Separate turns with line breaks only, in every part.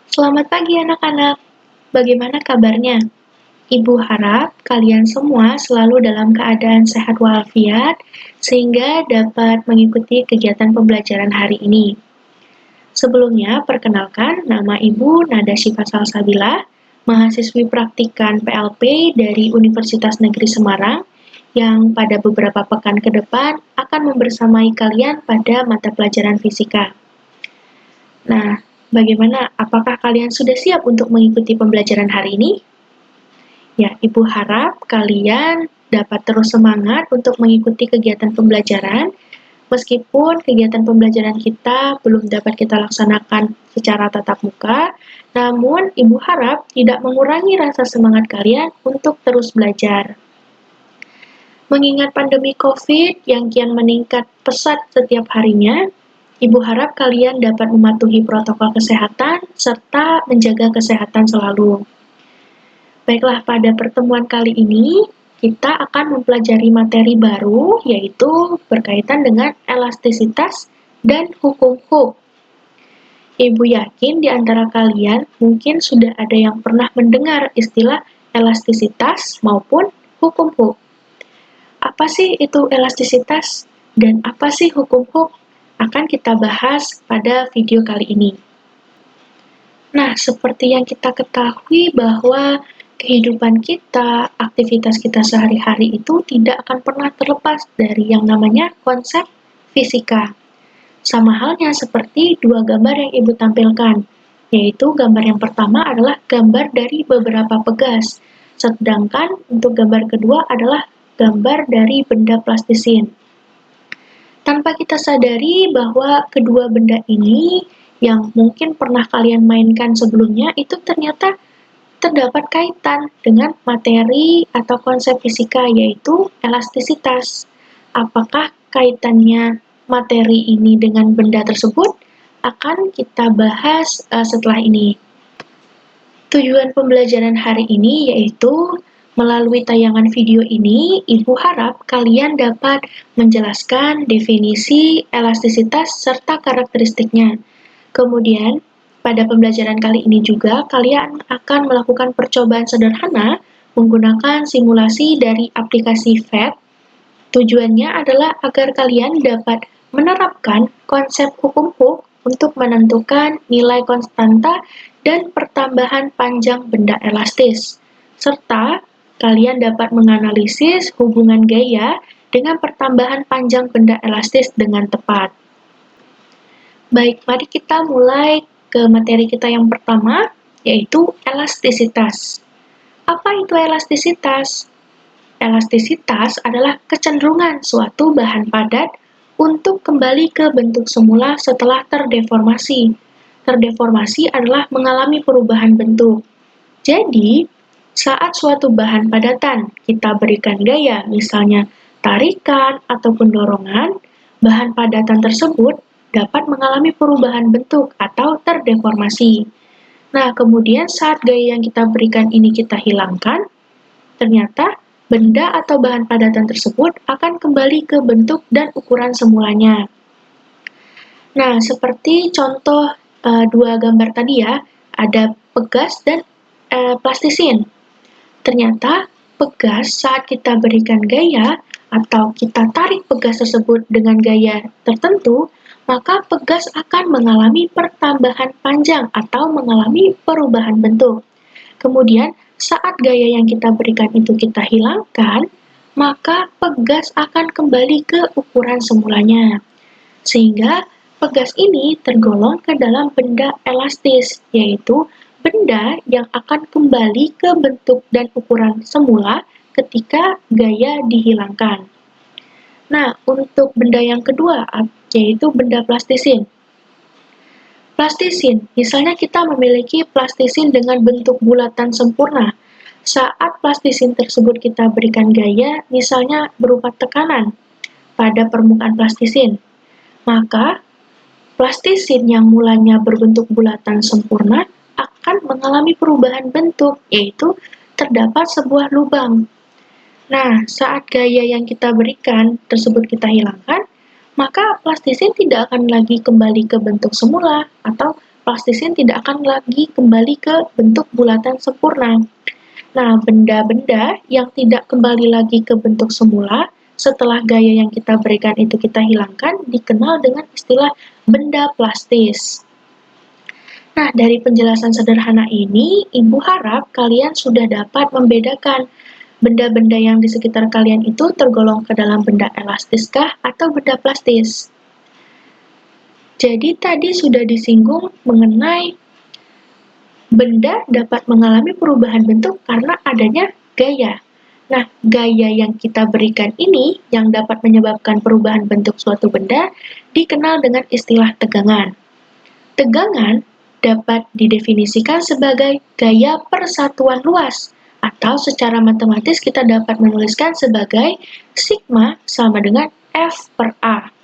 Selamat pagi anak-anak, bagaimana kabarnya? Ibu harap kalian semua selalu dalam keadaan sehat walafiat sehingga dapat mengikuti kegiatan pembelajaran hari ini. Sebelumnya, perkenalkan nama Ibu Nada Syifa Salsabila, mahasiswi praktikan PLP dari Universitas Negeri Semarang yang pada beberapa pekan ke depan akan membersamai kalian pada mata pelajaran fisika. Nah, bagaimana? Apakah kalian sudah siap untuk mengikuti pembelajaran hari ini? Ya, Ibu harap kalian dapat terus semangat untuk mengikuti kegiatan pembelajaran, meskipun kegiatan pembelajaran kita belum dapat kita laksanakan secara tatap muka, namun Ibu harap tidak mengurangi rasa semangat kalian untuk terus belajar. Mengingat pandemi COVID yang kian meningkat pesat setiap harinya, Ibu harap kalian dapat mematuhi protokol kesehatan serta menjaga kesehatan selalu. Baiklah, pada pertemuan kali ini kita akan mempelajari materi baru, yaitu berkaitan dengan elastisitas dan hukum Hooke. Ibu yakin di antara kalian mungkin sudah ada yang pernah mendengar istilah elastisitas maupun hukum Hooke. Apa sih itu elastisitas dan apa sih hukum Hooke? Akan kita bahas pada video kali ini. Nah, seperti yang kita ketahui bahwa kehidupan kita, aktivitas kita sehari-hari itu tidak akan pernah terlepas dari yang namanya konsep fisika. Sama halnya seperti dua gambar yang Ibu tampilkan, yaitu gambar yang pertama adalah gambar dari beberapa pegas, sedangkan untuk gambar kedua adalah gambar dari benda plastisin. Tanpa kita sadari bahwa kedua benda ini yang mungkin pernah kalian mainkan sebelumnya itu ternyata terdapat kaitan dengan materi atau konsep fisika, yaitu elastisitas. Apakah kaitannya materi ini dengan benda tersebut? Akan kita bahas setelah ini. Tujuan pembelajaran hari ini yaitu melalui tayangan video ini, Ibu harap kalian dapat menjelaskan definisi elastisitas serta karakteristiknya. Kemudian, pada pembelajaran kali ini juga, kalian akan melakukan percobaan sederhana menggunakan simulasi dari aplikasi PhET. Tujuannya adalah agar kalian dapat menerapkan konsep hukum Hooke untuk menentukan nilai konstanta dan pertambahan panjang benda elastis, serta kalian dapat menganalisis hubungan gaya dengan pertambahan panjang benda elastis dengan tepat. Baik, mari kita mulai ke materi kita yang pertama, yaitu elastisitas. Apa itu elastisitas? Elastisitas adalah kecenderungan suatu bahan padat untuk kembali ke bentuk semula setelah terdeformasi. Terdeformasi adalah mengalami perubahan bentuk. Jadi, saat suatu bahan padatan kita berikan gaya, misalnya tarikan ataupun dorongan, bahan padatan tersebut dapat mengalami perubahan bentuk atau terdeformasi. Nah, kemudian saat gaya yang kita berikan ini kita hilangkan, ternyata benda atau bahan padatan tersebut akan kembali ke bentuk dan ukuran semulanya. Nah, seperti contoh dua gambar tadi ya, ada pegas dan plastisin. Ternyata pegas saat kita berikan gaya atau kita tarik pegas tersebut dengan gaya tertentu, maka pegas akan mengalami pertambahan panjang atau mengalami perubahan bentuk. Kemudian, saat gaya yang kita berikan itu kita hilangkan, maka pegas akan kembali ke ukuran semulanya. Sehingga pegas ini tergolong ke dalam benda elastis, yaitu benda yang akan kembali ke bentuk dan ukuran semula ketika gaya dihilangkan. Nah, untuk benda yang kedua, yaitu benda plastisin. Plastisin, misalnya kita memiliki plastisin dengan bentuk bulatan sempurna. Saat plastisin tersebut kita berikan gaya, misalnya berupa tekanan pada permukaan plastisin, maka plastisin yang mulanya berbentuk bulatan sempurna akan mengalami perubahan bentuk, yaitu terdapat sebuah lubang. Nah, saat gaya yang kita berikan tersebut kita hilangkan, maka plastisin tidak akan lagi kembali ke bentuk semula, atau plastisin tidak akan lagi kembali ke bentuk bulatan sempurna. Nah, benda-benda yang tidak kembali lagi ke bentuk semula setelah gaya yang kita berikan itu kita hilangkan dikenal dengan istilah benda plastis. Nah, dari penjelasan sederhana ini, Ibu harap kalian sudah dapat membedakan benda-benda yang di sekitar kalian itu tergolong ke dalam benda elastiskah atau benda plastis. Jadi tadi sudah disinggung mengenai benda dapat mengalami perubahan bentuk karena adanya gaya. Nah, gaya yang kita berikan ini yang dapat menyebabkan perubahan bentuk suatu benda dikenal dengan istilah tegangan. Tegangan dapat didefinisikan sebagai gaya persatuan luas, atau secara matematis kita dapat menuliskan sebagai sigma sama dengan F per A.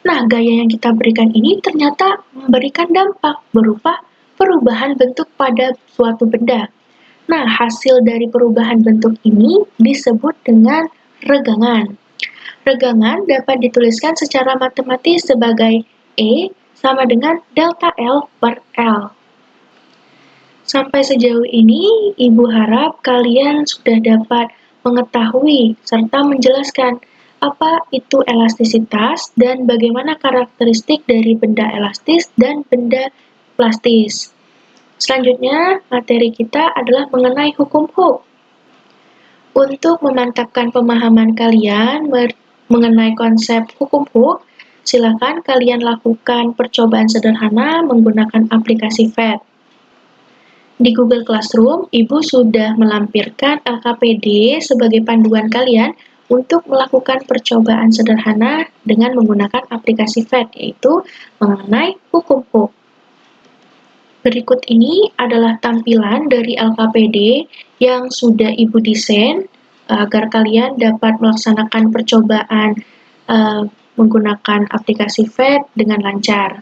Nah, gaya yang kita berikan ini ternyata memberikan dampak berupa perubahan bentuk pada suatu benda. Nah, hasil dari perubahan bentuk ini disebut dengan regangan. Regangan dapat dituliskan secara matematis sebagai E sama dengan delta L per L. Sampai sejauh ini, Ibu harap kalian sudah dapat mengetahui serta menjelaskan apa itu elastisitas dan bagaimana karakteristik dari benda elastis dan benda plastis. Selanjutnya, materi kita adalah mengenai hukum Hooke. Untuk memantapkan pemahaman kalian mengenai konsep hukum Hooke, silakan kalian lakukan percobaan sederhana menggunakan aplikasi PhET. Di Google Classroom, Ibu sudah melampirkan LKPD sebagai panduan kalian untuk melakukan percobaan sederhana dengan menggunakan aplikasi PhET, yaitu mengenai hukum Hooke. Berikut ini adalah tampilan dari LKPD yang sudah Ibu desain agar kalian dapat melaksanakan percobaan menggunakan aplikasi PhET dengan lancar.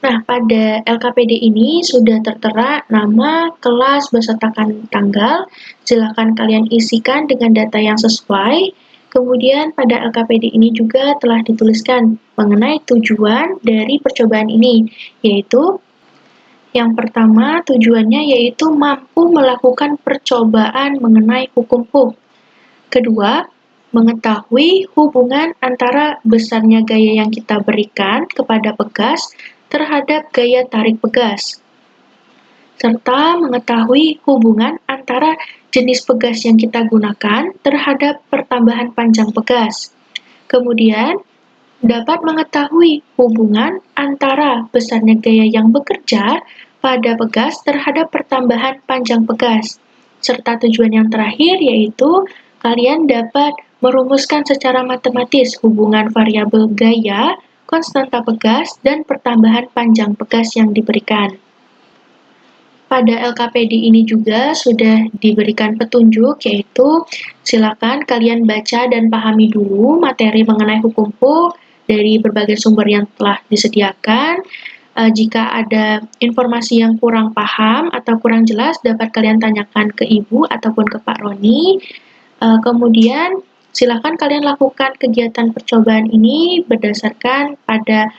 Nah, pada LKPD ini sudah tertera nama, kelas, beserta tanggal. Silakan kalian isikan dengan data yang sesuai. Kemudian pada LKPD ini juga telah dituliskan mengenai tujuan dari percobaan ini, yaitu yang pertama tujuannya yaitu mampu melakukan percobaan mengenai hukum Hooke. Kedua, mengetahui hubungan antara besarnya gaya yang kita berikan kepada pegas terhadap gaya tarik pegas, serta mengetahui hubungan antara jenis pegas yang kita gunakan terhadap pertambahan panjang pegas. Kemudian, dapat mengetahui hubungan antara besarnya gaya yang bekerja pada pegas terhadap pertambahan panjang pegas. Serta tujuan yang terakhir yaitu kalian dapat merumuskan secara matematis hubungan variabel gaya, konstanta pegas, dan pertambahan panjang pegas yang diberikan. Pada LKPD ini juga sudah diberikan petunjuk, yaitu silakan kalian baca dan pahami dulu materi mengenai hukum Hooke dari berbagai sumber yang telah disediakan. Jika ada informasi yang kurang paham atau kurang jelas, dapat kalian tanyakan ke Ibu ataupun ke Pak Roni. Kemudian silakan kalian lakukan kegiatan percobaan ini berdasarkan pada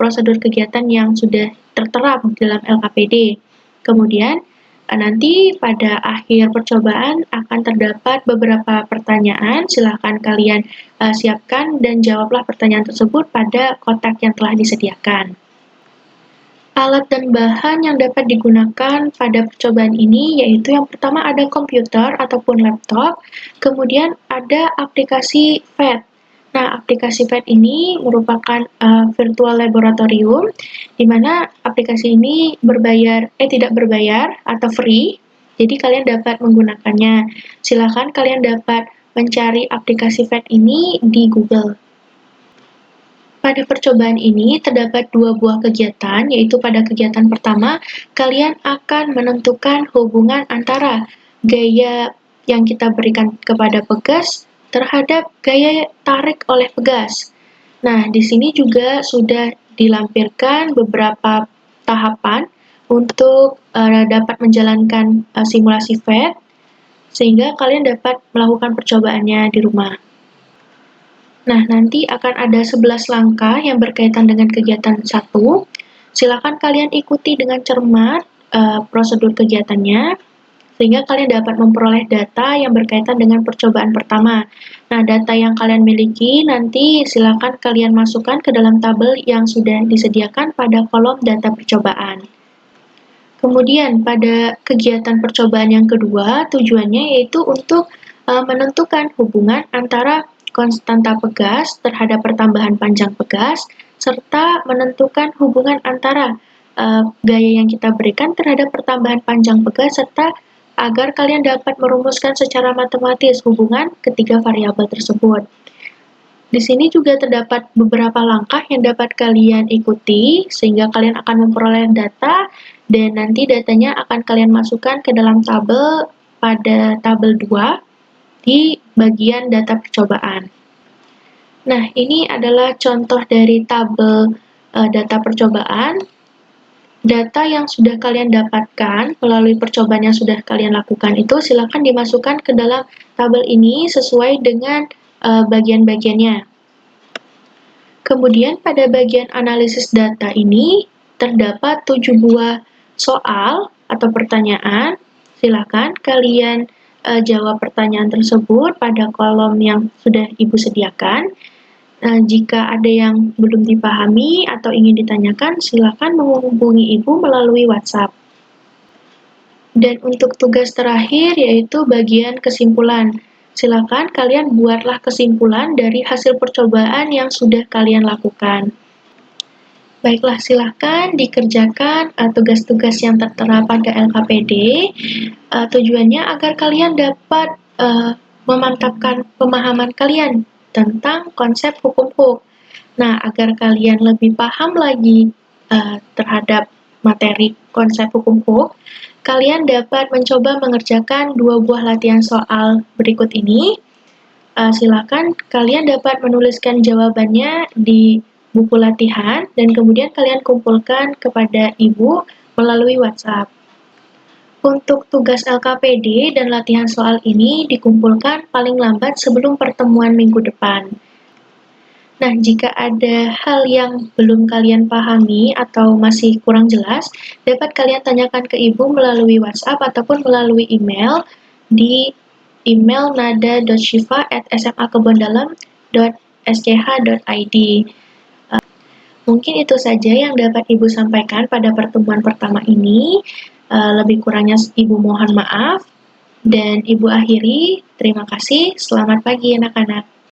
prosedur kegiatan yang sudah tertera dalam LKPD. Kemudian nanti pada akhir percobaan akan terdapat beberapa pertanyaan. Silakan kalian siapkan dan jawablah pertanyaan tersebut pada kotak yang telah disediakan. Alat dan bahan yang dapat digunakan pada percobaan ini yaitu yang pertama ada komputer ataupun laptop, kemudian ada aplikasi PhET. Nah, aplikasi PhET ini merupakan virtual laboratorium, di mana aplikasi ini tidak berbayar atau free, jadi kalian dapat menggunakannya. Silakan kalian dapat mencari aplikasi PhET ini di Google. Pada percobaan ini terdapat dua buah kegiatan, yaitu pada kegiatan pertama, kalian akan menentukan hubungan antara gaya yang kita berikan kepada pegas terhadap gaya tarik oleh pegas. Nah, di sini juga sudah dilampirkan beberapa tahapan untuk dapat menjalankan simulasi PhET, sehingga kalian dapat melakukan percobaannya di rumah. Nah, nanti akan ada 11 langkah yang berkaitan dengan kegiatan 1. Silakan kalian ikuti dengan cermat prosedur kegiatannya, sehingga kalian dapat memperoleh data yang berkaitan dengan percobaan pertama. Nah, data yang kalian miliki nanti silakan kalian masukkan ke dalam tabel yang sudah disediakan pada kolom data percobaan. Kemudian pada kegiatan percobaan yang kedua, tujuannya yaitu untuk menentukan hubungan antara konstanta pegas terhadap pertambahan panjang pegas, serta menentukan hubungan antara gaya yang kita berikan terhadap pertambahan panjang pegas, serta agar kalian dapat merumuskan secara matematis hubungan ketiga variabel tersebut. Di sini juga terdapat beberapa langkah yang dapat kalian ikuti, sehingga kalian akan memperoleh data, dan nanti datanya akan kalian masukkan ke dalam tabel pada tabel 2 di bagian data percobaan. Nah, ini adalah contoh dari tabel data percobaan. Data yang sudah kalian dapatkan melalui percobaan yang sudah kalian lakukan itu silakan dimasukkan ke dalam tabel ini sesuai dengan bagian-bagiannya. Kemudian pada bagian analisis data ini terdapat 7 buah soal atau pertanyaan. Silakan kalian jawab pertanyaan tersebut pada kolom yang sudah Ibu sediakan. Jika ada yang belum dipahami atau ingin ditanyakan, silakan menghubungi Ibu melalui WhatsApp. Dan untuk tugas terakhir yaitu bagian kesimpulan. Silakan kalian buatlah kesimpulan dari hasil percobaan yang sudah kalian lakukan. Baiklah, silakan dikerjakan tugas-tugas yang tertera pada LKPD. Tujuannya agar kalian dapat memantapkan pemahaman kalian tentang konsep hukum HUK. Nah, agar kalian lebih paham lagi terhadap materi konsep hukum HUK, kalian dapat mencoba mengerjakan 2 buah latihan soal berikut ini. Silakan kalian dapat menuliskan jawabannya di buku latihan dan kemudian kalian kumpulkan kepada Ibu melalui WhatsApp. Untuk tugas LKPD dan latihan soal ini dikumpulkan paling lambat sebelum pertemuan minggu depan. Nah, jika ada hal yang belum kalian pahami atau masih kurang jelas, dapat kalian tanyakan ke Ibu melalui WhatsApp ataupun melalui email di email nada.syifa@smakebondalam.sch.id. Mungkin itu saja yang dapat Ibu sampaikan pada pertemuan pertama ini. Lebih kurangnya Ibu mohon maaf. Dan Ibu akhiri, terima kasih. Selamat pagi anak-anak.